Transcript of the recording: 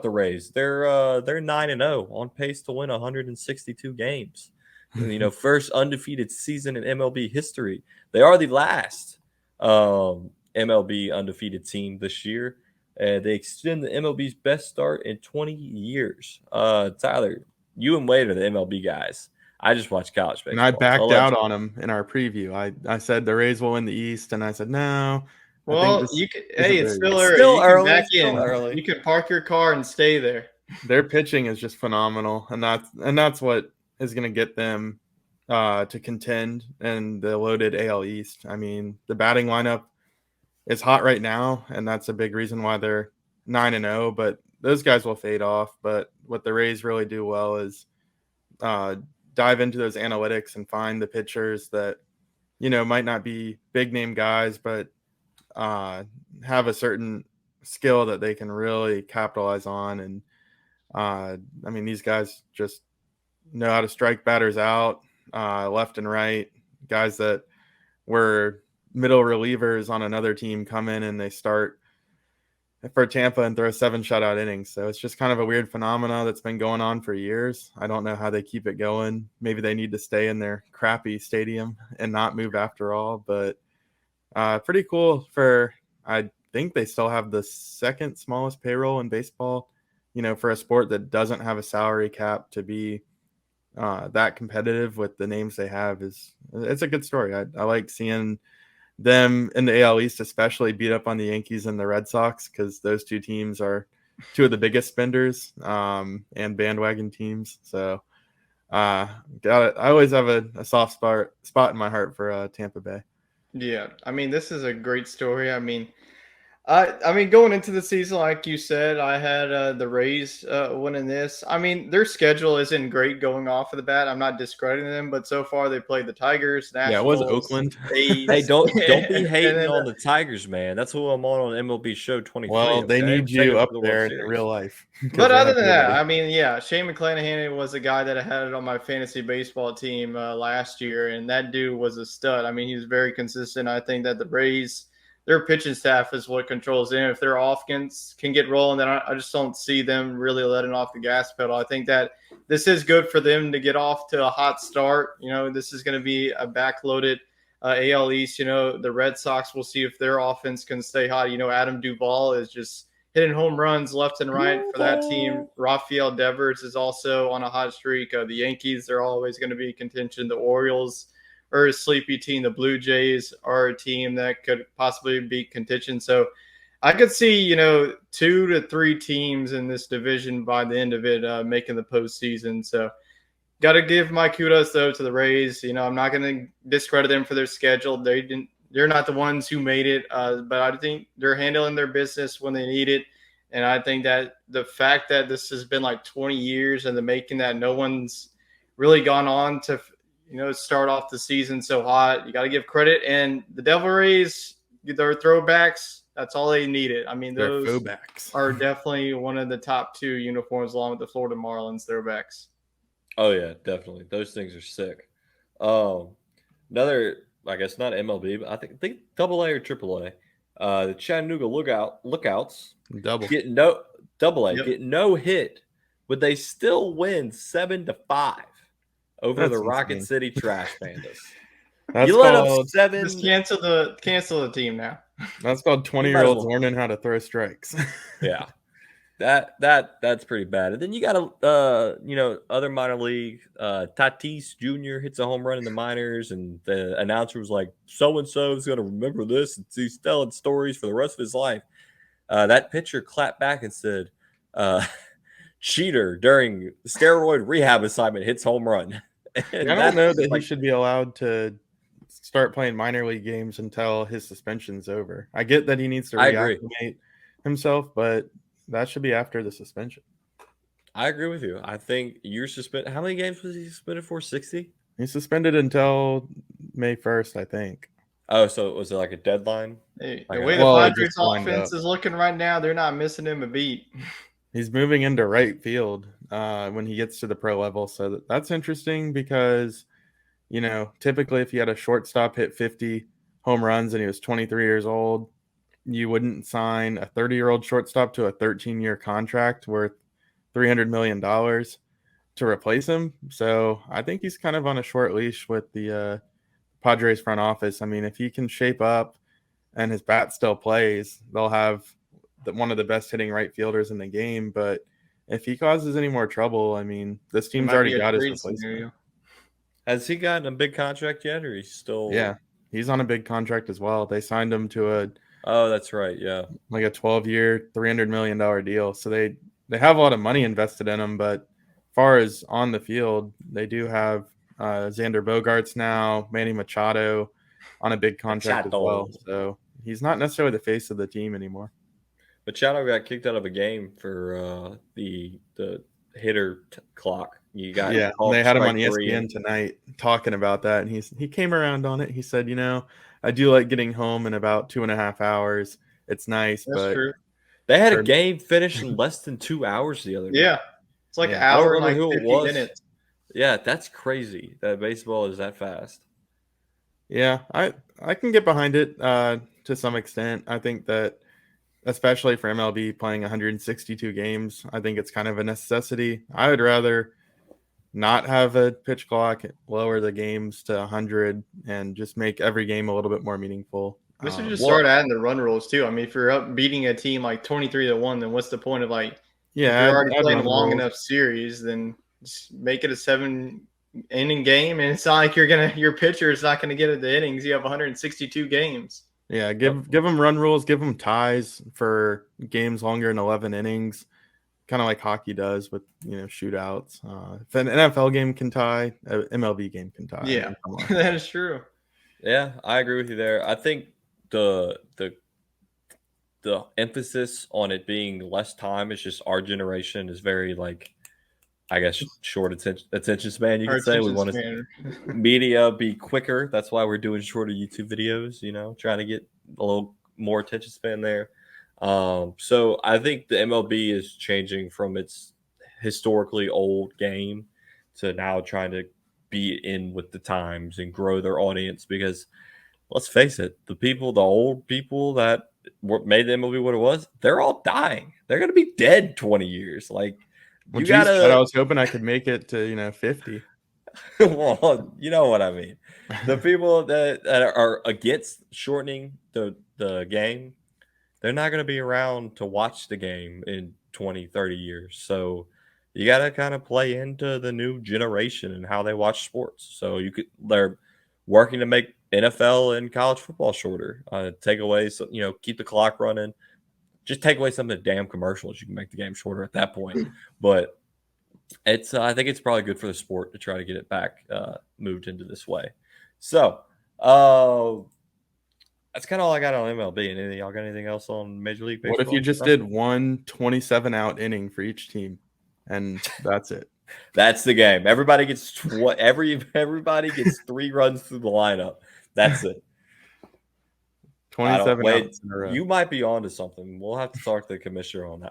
about the Rays. They're 9-0, on pace to win 162 games. First undefeated season in MLB history. They are the last MLB undefeated team this year. They extend the MLB's best start in 20 years. Tyler, you and Wade are the MLB guys. I just watch college And I baseball. So I'll backed let out on him in our preview. I said the Rays will win the East, and I said no. I think Well, this you can. isn't Hey, it's very still good. early. still You can early. back It's still in. early. You can park your car and stay there. Their pitching is just phenomenal, and that's what is going to get them to contend in the loaded AL East. I mean, the batting lineup is hot right now, and that's a big reason why they're 9-0. But those guys will fade off. But what the Rays really do well is dive into those analytics and find the pitchers that might not be big name guys, but have a certain skill that they can really capitalize on. And I mean, these guys just know how to strike batters out left and right. Guys that were middle relievers on another team come in and they start for Tampa and throw 7 shutout innings. So it's just kind of a weird phenomena that's been going on for years. I don't know how they keep it going. Maybe they need to stay in their crappy stadium and not move after all. But pretty cool I think they still have the second smallest payroll in baseball, for a sport that doesn't have a salary cap to be that competitive with the names they have. It's a good story. I like seeing them in the AL East especially beat up on the Yankees and the Red Sox, because those two teams are two of the biggest spenders and bandwagon teams. So got it. I always have a soft spot in my heart for Tampa Bay. Yeah, I mean, this is a great story. I mean, going into the season, like you said, I had the Rays winning this. I mean, their schedule isn't great going off of the bat. I'm not discrediting them, but so far they played the Tigers, Yeah, it was Nationals, Oakland. A's. Hey, don't be and hating then on the Tigers, man. That's who I'm on MLB Show 23. Well, they Okay, need we're saving you it up for the World there in Series. real life because But they other have than that, nobody. I mean, yeah, Shane McClanahan was a guy that I had on my fantasy baseball team last year, and that dude was a stud. I mean, he was very consistent. I think that the Rays, their pitching staff is what controls them. If their offense can get rolling, then I just don't see them really letting off the gas pedal. I think that this is good for them to get off to a hot start. This is going to be a backloaded AL East. The Red Sox, will see if their offense can stay hot. Adam Duvall is just hitting home runs left and right for that team. Rafael Devers is also on a hot streak. The Yankees, they're always going to be in contention. The Orioles are a sleepy team. The Blue Jays are a team that could possibly be contention. So I could see, 2 to 3 teams in this division by the end of it making the postseason. So got to give my kudos, though, to the Rays. I'm not going to discredit them for their schedule. They're not the ones who made it, but I think they're handling their business when they need it. And I think that the fact that this has been like 20 years in the making, that no one's really gone on to, start off the season so hot, you got to give credit. And the Devil Rays, their throwbacks, that's all they needed. I mean, They're those throwbacks. are definitely one of the top 2 uniforms, along with the Florida Marlins throwbacks. Oh yeah, definitely. Those things are sick. Another, I guess not MLB, but I think Double A or Triple A. The Chattanooga Lookouts Double. get no Double A Yep. get no hit, but they still win 7-5 over That's the Rocket insane. City Trash Pandas. That's You let up called 7. Just cancel the team now. that's called You might as 20-year-olds well. learning how to throw strikes. Yeah. That's pretty bad. And then you got other minor league. Tatis Jr. hits a home run in the minors, and the announcer was like, "So and so is going to remember this, and he's telling stories for the rest of his life." That pitcher clapped back and said, "Cheater during steroid rehab assignment hits home run." And I don't know that's that he like, should be allowed to start playing minor league games until his suspension's over. I get that he needs to I agree. reacclimate himself, but that should be after the suspension. I agree with you. I think you're suspended. How many games was he suspended for? 60? He's suspended until May 1st, I think. Oh, so was it like a deadline? Hey, Like the way a- the Well, it Padres just lined offense up. is looking right now, they're not missing him a beat. He's moving into right field when he gets to the pro level. So that's interesting because, typically if he had a shortstop hit 50 home runs and he was 23 years old, you wouldn't sign a 30-year-old shortstop to a 13-year contract worth $300 million to replace him. So I think he's kind of on a short leash with the Padres front office. I mean, if he can shape up and his bat still plays, they'll have one of the best hitting right fielders in the game. But if he causes any more trouble, I mean, this It team's might already be a got his trade replacement. scenario. Has he gotten a big contract yet, or he's still? Yeah, he's on a big contract as well. They signed him to Oh, that's right. Yeah. a 12-year, $300 million deal. So they have a lot of money invested in him. But as far as on the field, they do have Xander Bogaerts now, Manny Machado on a big contract as well. So he's not necessarily the face of the team anymore. Machado got kicked out of a game for the hitter clock. You got Yeah, called they had him on strike three, ESPN and tonight talking about that, and he came around on it. He said, I do like getting home in about 2.5 hours. It's nice, That's but true. they had a game finish in less than 2 hours the other night. Yeah, it's like an Yeah. I don't hour and remember like who it 50 was. minutes. Yeah, that's crazy that baseball is that fast. yeah, I can get behind it to some extent. I think that especially for MLB playing 162 games, I think it's kind of a necessity. I would rather not have a pitch clock, lower the games to 100, and just make every game a little bit more meaningful. We should just Well- start adding the run rules too. I mean, if you're up beating a team like 23-1, then what's the point of like Yeah, if you're already add playing a run long rules. enough series, then just make it a 7-inning game, and it's not like your pitcher is not gonna get at the innings. You have 162 games. Yeah, give them run rules, give them ties for games longer than 11 innings, kind of like hockey does with shootouts. If an NFL game can tie, an MLB game can tie. I Yeah, mean, come on. that is true. Yeah, I agree with you there. I think the emphasis on it being less time is just our generation is very I guess short attention span. You Our could say we attention want span. media be quicker. That's why we're doing shorter YouTube videos. Trying to get a little more attention span there. So I think the MLB is changing from its historically old game to now trying to be in with the times and grow their audience because let's face it, the old people that made the MLB what it was, they're all dying. They're going to be dead 20 years. Like, Well, you geez, got I to, was hoping I could make it to 50. well, you know what I mean. The people that are against shortening the game, they're not going to be around to watch the game in 20, 30 years. So you got to kind of play into the new generation and how they watch sports. So they're working to make NFL and college football shorter. Take away, keep the clock running. Just take away some of the damn commercials. You can make the game shorter at that point. But I think it's probably good for the sport to try to get it back moved into this way. So that's kind of all I got on MLB. And y'all got anything else on Major League Baseball? What if you just did one 27-out inning for each team, and that's it? That's the game. Everybody gets everybody gets 3 runs through the lineup. That's it. 27 Wait, outs in a row. you might be onto something. We'll have to talk to the commissioner